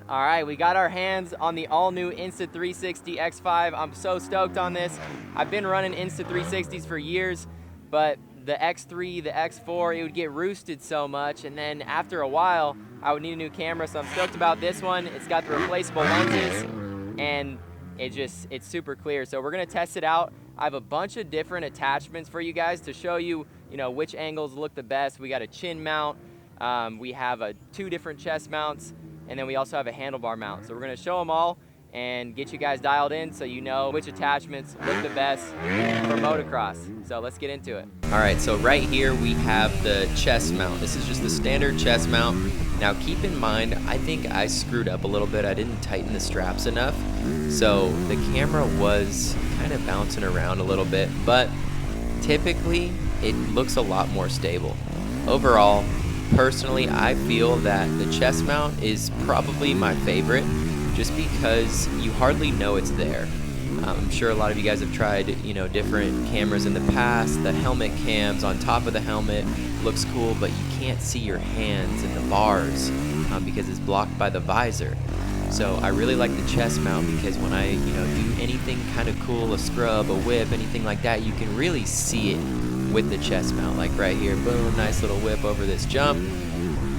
All right, we got our hands on the all-new Insta360 X5. I'm so stoked on this. I've been running Insta360s for years, but the X3, the X4, it would get roosted so much, and then after a while, I would need a new camera, so I'm stoked about this one. It's got the replaceable lenses, and it's super clear. So we're gonna test it out. I have a bunch of different attachments for you guys to show you, which angles look the best. We got a chin mount, we have two different chest mounts, and then we also have a handlebar mount. So we're gonna show them all and get you guys dialed in so you know which attachments look the best for motocross. So let's get into it. All right, so right here we have the chest mount. This is just the standard chest mount. Now keep in mind, I think I screwed up a little bit. I didn't tighten the straps enough. So the camera was kind of bouncing around a little bit, but typically it looks a lot more stable. Overall, personally, I feel that the chest mount is probably my favorite just because you hardly know it's there. I'm sure a lot of you guys have tried, different cameras in the past. The helmet cams on top of the helmet looks cool, but you can't see your hands in the bars because it's blocked by the visor. So I really like the chest mount because when I, do anything kind of cool, a scrub, a whip, anything like that, you can really see it with the chest mount. Like right here, boom, nice little whip over this jump.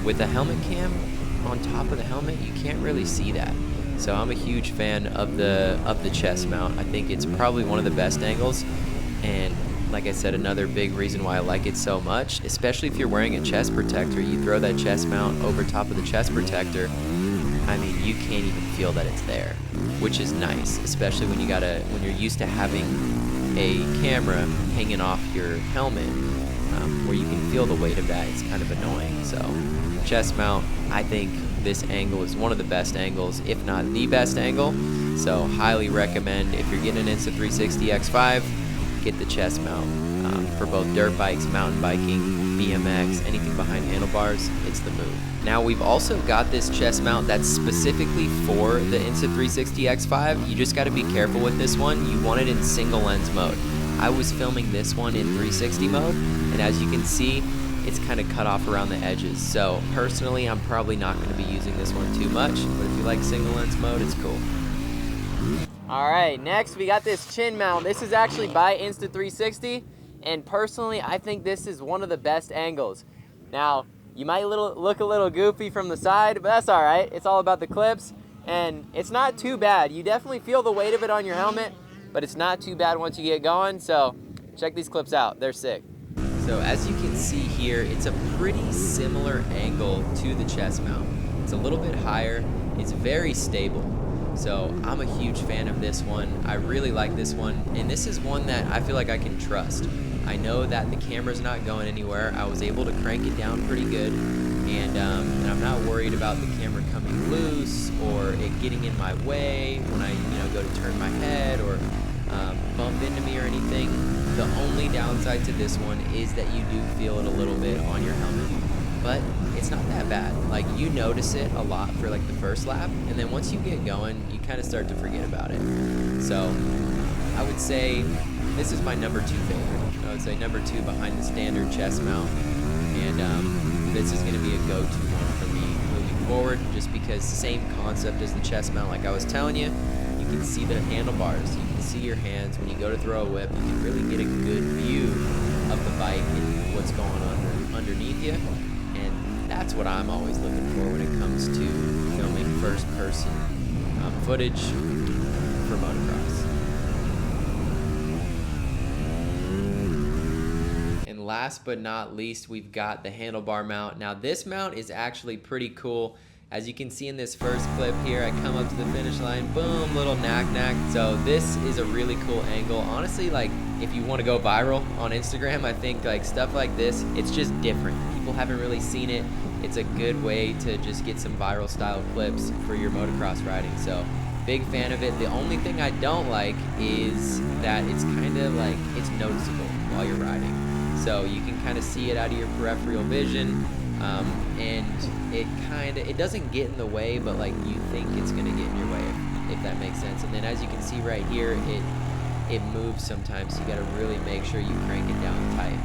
With the helmet cam on top of the helmet, you can't really see that. So I'm a huge fan of the chest mount. I think it's probably one of the best angles, and like I said, another big reason why I like it so much, especially if you're wearing a chest protector, you throw that chest mount over top of the chest protector, I mean, you can't even feel that it's there, which is nice, especially when you're used to having a camera hanging off your helmet, where you can feel the weight of that. It's kind of annoying. So chest mount, I think this angle is one of the best angles, if not the best angle. So highly recommend, if you're getting an Insta360 X5, get the chest mount. For both dirt bikes, mountain biking, BMX, anything behind handlebars, it's the move. Now we've also got this chest mount that's specifically for the Insta360 X5. You just got to be careful with this one. You want it in single lens mode. I was filming this one in 360 mode, and as you can see, it's kind of cut off around the edges. So personally, I'm probably not going to be using this one too much, but if you like single lens mode, it's cool. All right, next we got this chin mount. This is actually by Insta360, and personally, I think this is one of the best angles. Now, you might look a little goofy from the side, but that's all right. It's all about the clips, and it's not too bad. You definitely feel the weight of it on your helmet, but it's not too bad once you get going. So check these clips out. They're sick. So as you can see here, it's a pretty similar angle to the chest mount. It's a little bit higher. It's very stable. So I'm a huge fan of this one. I really like this one, and this is one that I feel like I can trust. I know that the camera's not going anywhere. I was able to crank it down pretty good, and I'm not worried about the camera coming loose or it getting in my way when I go to turn my head or bump into me or anything. The only downside to this one is that you do feel it a little bit on your helmet, but it's not that bad. Like, you notice it a lot for like the first lap, and then once you get going, you kind of start to forget about it. So I would say this is my number 2 favorite. I would say number 2 behind the standard chest mount, and this is going to be a go-to one for me moving forward, just because same concept as the chest mount. Like I was telling you, you can see the handlebars, you can see your hands. When you go to throw a whip, you can really get a good view of the bike and what's going on underneath you, and that's what I'm always looking for when it comes to filming first-person footage for motocross. And last but not least, we've got the handlebar mount. Now this mount is actually pretty cool. As you can see in this first clip here, I come up to the finish line, boom, little knack. So this is a really cool angle. Honestly, like, if you want to go viral on Instagram, I think like stuff like this, it's just different. People haven't really seen it. It's a good way to just get some viral style clips for your motocross riding. So big fan of it. The only thing I don't like is that it's kind of like, it's noticeable while you're riding. So you can kind of see it out of your peripheral vision. And it doesn't get in the way, but like you think it's gonna get in your way, if that makes sense. And then as you can see right here, it moves sometimes, so you gotta really make sure you crank it down tight.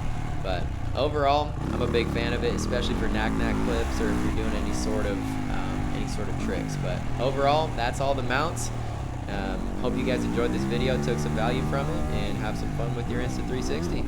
But overall, I'm a big fan of it, especially for knack clips, or if you're doing any sort sort of tricks. But overall, that's all the mounts. Hope you guys enjoyed this video, took some value from it, and have some fun with your Insta360.